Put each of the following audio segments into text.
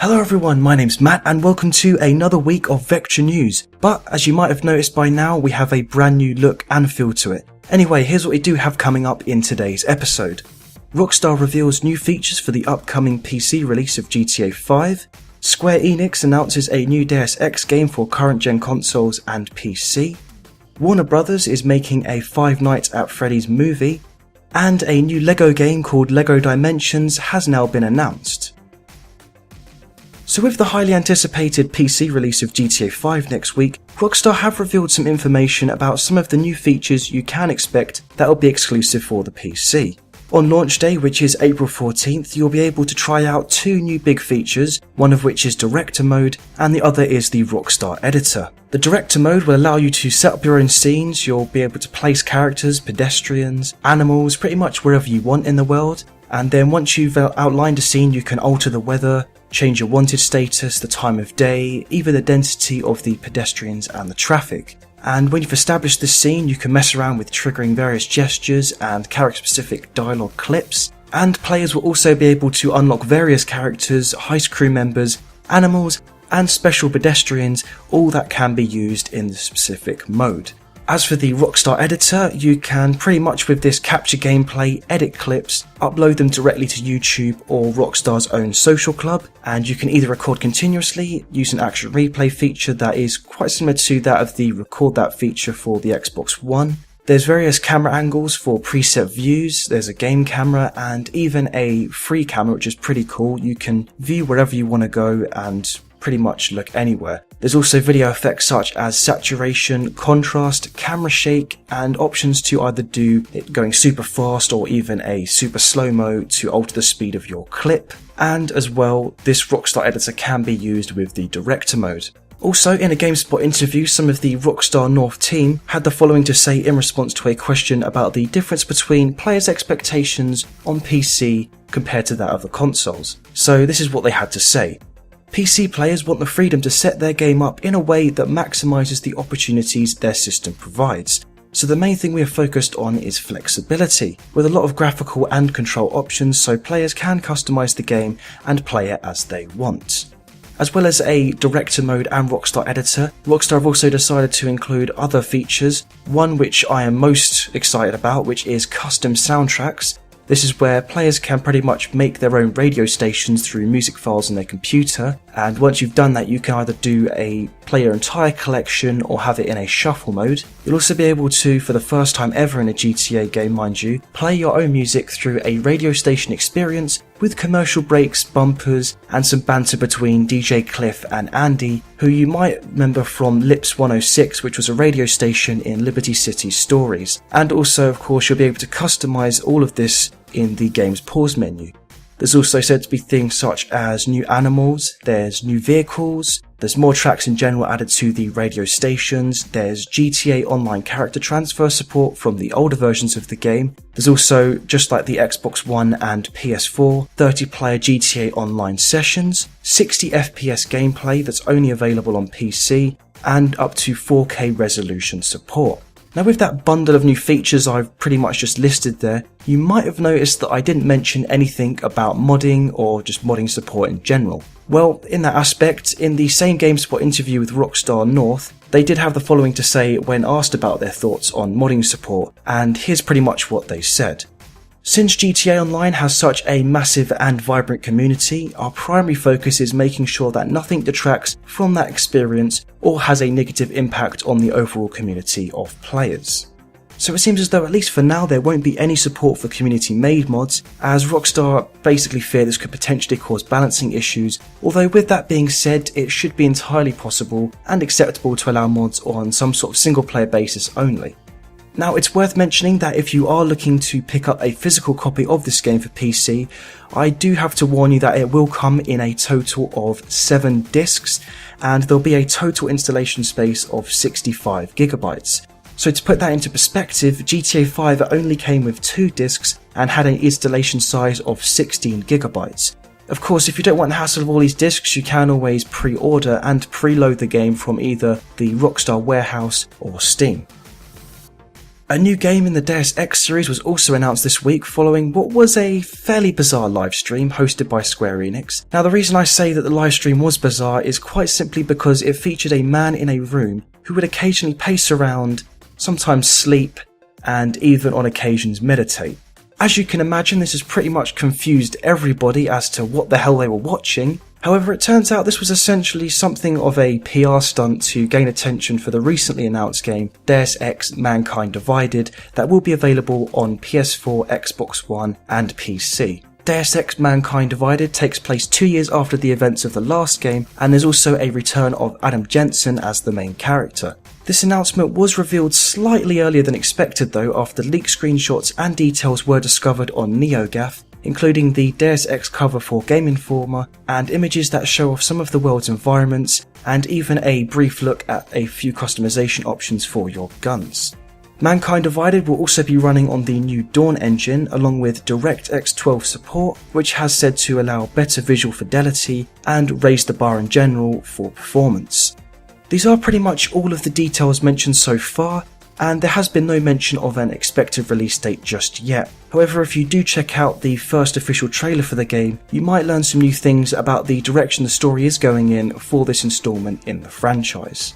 Hello everyone, my name's Matt and welcome to another week of Vectra news. But as you might have noticed by now, we have a brand new look and feel to it. Anyway, here's what we do have coming up in today's episode. Rockstar reveals new features for the upcoming PC release of GTA 5. Square Enix announces a new Deus Ex game for current gen consoles and PC. Warner Brothers is making a Five Nights at Freddy's movie. And a new LEGO game called LEGO Dimensions has now been announced. So with the highly anticipated PC release of GTA 5 next week, Rockstar have revealed some information about some of the new features you can expect that will be exclusive for the PC. On launch day, which is April 14th, you'll be able to try out two new big features, one of which is Director Mode and the other is the Rockstar Editor. The Director Mode will allow you to set up your own scenes, you'll be able to place characters, pedestrians, animals, pretty much wherever you want in the world, and then once you've outlined a scene you can alter the weather, change your wanted status, the time of day, even the density of the pedestrians and the traffic. And when you've established this scene, you can mess around with triggering various gestures and character-specific dialogue clips, and players will also be able to unlock various characters, heist crew members, animals, and special pedestrians, all that can be used in the specific mode. As for the Rockstar Editor, you can pretty much with this capture gameplay, edit clips, upload them directly to YouTube or Rockstar's own social club, and you can either record continuously, use an action replay feature that is quite similar to that of the record that feature for the Xbox One. There's various camera angles for preset views, there's a game camera and even a free camera which is pretty cool. You can view wherever you want to go and pretty much look anywhere. There's also video effects such as saturation, contrast, camera shake, and options to either do it going super fast or even a super slow-mo to alter the speed of your clip. And as well, this Rockstar Editor can be used with the Director Mode. Also, in a GameSpot interview, some of the Rockstar North team had the following to say in response to a question about the difference between players' expectations on PC compared to that of the consoles. So this is what they had to say. PC players want the freedom to set their game up in a way that maximises the opportunities their system provides. So the main thing we are focused on is flexibility, with a lot of graphical and control options so players can customise the game and play it as they want. As well as a Director Mode and Rockstar Editor, Rockstar have also decided to include other features, one which I am most excited about, which is custom soundtracks. This is where players can pretty much make their own radio stations through music files on their computer, and once you've done that you can either play your entire collection or have it in a shuffle mode. You'll also be able to, for the first time ever in a GTA game mind you, play your own music through a radio station experience with commercial breaks, bumpers, and some banter between DJ Cliff and Andy, who you might remember from Lips 106, which was a radio station in Liberty City Stories. And also, of course, you'll be able to customize all of this in the game's pause menu. There's also said to be things such as new animals, there's new vehicles, there's more tracks in general added to the radio stations, there's GTA Online character transfer support from the older versions of the game. There's also, just like the Xbox One and PS4, 30-player GTA Online sessions, 60 FPS gameplay that's only available on PC, and up to 4K resolution support. Now with that bundle of new features I've pretty much just listed there, you might have noticed that I didn't mention anything about modding or just modding support in general. Well, in that aspect, in the same GameSpot interview with Rockstar North, they did have the following to say when asked about their thoughts on modding support, and here's pretty much what they said. Since GTA Online has such a massive and vibrant community, our primary focus is making sure that nothing detracts from that experience or has a negative impact on the overall community of players. So it seems as though at least for now there won't be any support for community-made mods, as Rockstar basically fear this could potentially cause balancing issues, although with that being said it should be entirely possible and acceptable to allow mods on some sort of single-player basis only. Now it's worth mentioning that if you are looking to pick up a physical copy of this game for PC, I do have to warn you that it will come in a total of 7 discs, and there'll be a total installation space of 65 gigabytes. So to put that into perspective, GTA 5 only came with 2 discs and had an installation size of 16 gigabytes. Of course, if you don't want the hassle of all these discs, you can always pre-order and preload the game from either the Rockstar warehouse or Steam. A new game in the Deus Ex series was also announced this week following what was a fairly bizarre livestream hosted by Square Enix. Now the reason I say that the livestream was bizarre is quite simply because it featured a man in a room who would occasionally pace around, sometimes sleep, and even on occasions meditate. As you can imagine, this has pretty much confused everybody as to what the hell they were watching. However, it turns out this was essentially something of a PR stunt to gain attention for the recently announced game Deus Ex Mankind Divided that will be available on PS4, Xbox One and PC. Deus Ex Mankind Divided takes place 2 years after the events of the last game, and there's also a return of Adam Jensen as the main character. This announcement was revealed slightly earlier than expected though, after leaked screenshots and details were discovered on NeoGAF, including the Deus Ex cover for Game Informer and images that show off some of the world's environments, and even a brief look at a few customization options for your guns. Mankind Divided will also be running on the new Dawn engine along with DirectX 12 support, which has said to allow better visual fidelity and raise the bar in general for performance. These are pretty much all of the details mentioned so far, and there has been no mention of an expected release date just yet. However, if you do check out the first official trailer for the game, you might learn some new things about the direction the story is going in for this installment in the franchise.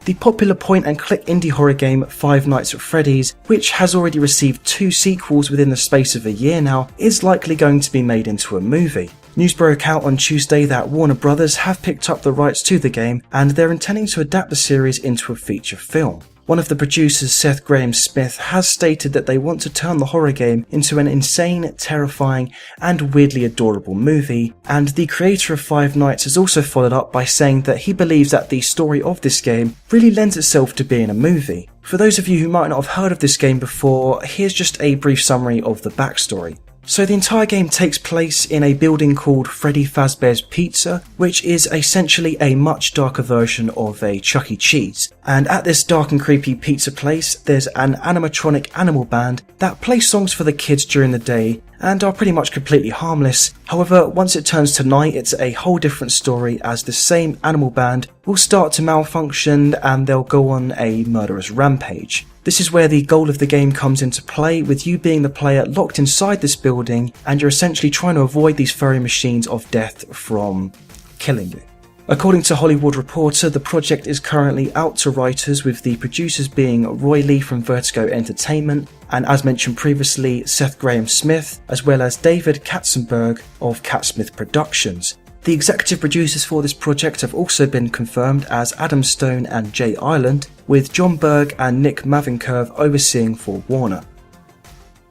The popular point-and-click indie horror game Five Nights at Freddy's, which has already received 2 sequels within the space of a year now, is likely going to be made into a movie. News broke out on Tuesday that Warner Brothers have picked up the rights to the game and they're intending to adapt the series into a feature film. One of the producers, Seth Grahame-Smith, has stated that they want to turn the horror game into an insane, terrifying, and weirdly adorable movie, and the creator of Five Nights has also followed up by saying that he believes that the story of this game really lends itself to being a movie. For those of you who might not have heard of this game before, here's just a brief summary of the backstory. So the entire game takes place in a building called Freddy Fazbear's Pizza, which is essentially a much darker version of a Chuck E. Cheese. And at this dark and creepy pizza place, there's an animatronic animal band that play songs for the kids during the day and are pretty much completely harmless. However, once it turns to night, it's a whole different story as the same animal band will start to malfunction and they'll go on a murderous rampage. This is where the goal of the game comes into play, with you being the player locked inside this building and you're essentially trying to avoid these furry machines of death from killing you. According to Hollywood Reporter, the project is currently out to writers, with the producers being Roy Lee from Vertigo Entertainment and, as mentioned previously, Seth Grahame-Smith, as well as David Katzenberg of Catsmith Productions. The executive producers for this project have also been confirmed as Adam Stone and Jay Ireland, with John Berg and Nick Mavincurve overseeing for Warner.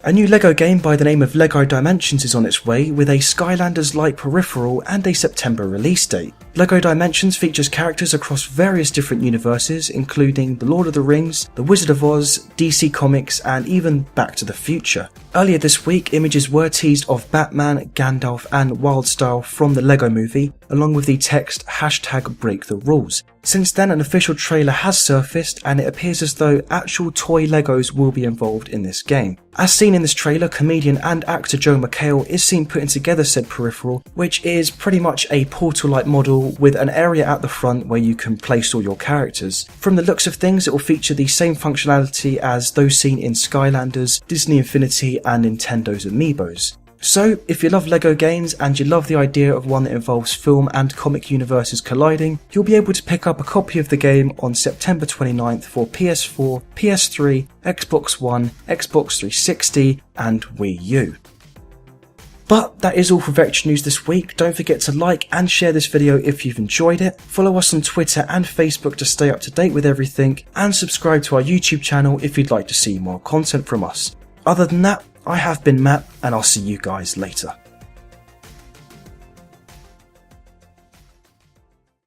A new LEGO game by the name of LEGO Dimensions is on its way, with a Skylanders-like peripheral and a September release date. LEGO Dimensions features characters across various different universes, including The Lord of the Rings, The Wizard of Oz, DC Comics, and even Back to the Future. Earlier this week, images were teased of Batman, Gandalf, and Wildstyle from the LEGO movie, along with the text #BreakTheRules. Since then, an official trailer has surfaced, and it appears as though actual toy Legos will be involved in this game. As seen in this trailer, comedian and actor Joe McHale is seen putting together said peripheral, which is pretty much a portal-like model with an area at the front where you can place all your characters. From the looks of things, it will feature the same functionality as those seen in Skylanders, Disney Infinity, and Nintendo's Amiibos. So, if you love LEGO games and you love the idea of one that involves film and comic universes colliding, you'll be able to pick up a copy of the game on September 29th for PS4, PS3, Xbox One, Xbox 360 and Wii U. But that is all for Vectra News this week. Don't forget to like and share this video if you've enjoyed it, follow us on Twitter and Facebook to stay up to date with everything, and subscribe to our YouTube channel if you'd like to see more content from us. Other than that, I have been Matt, and I'll see you guys later.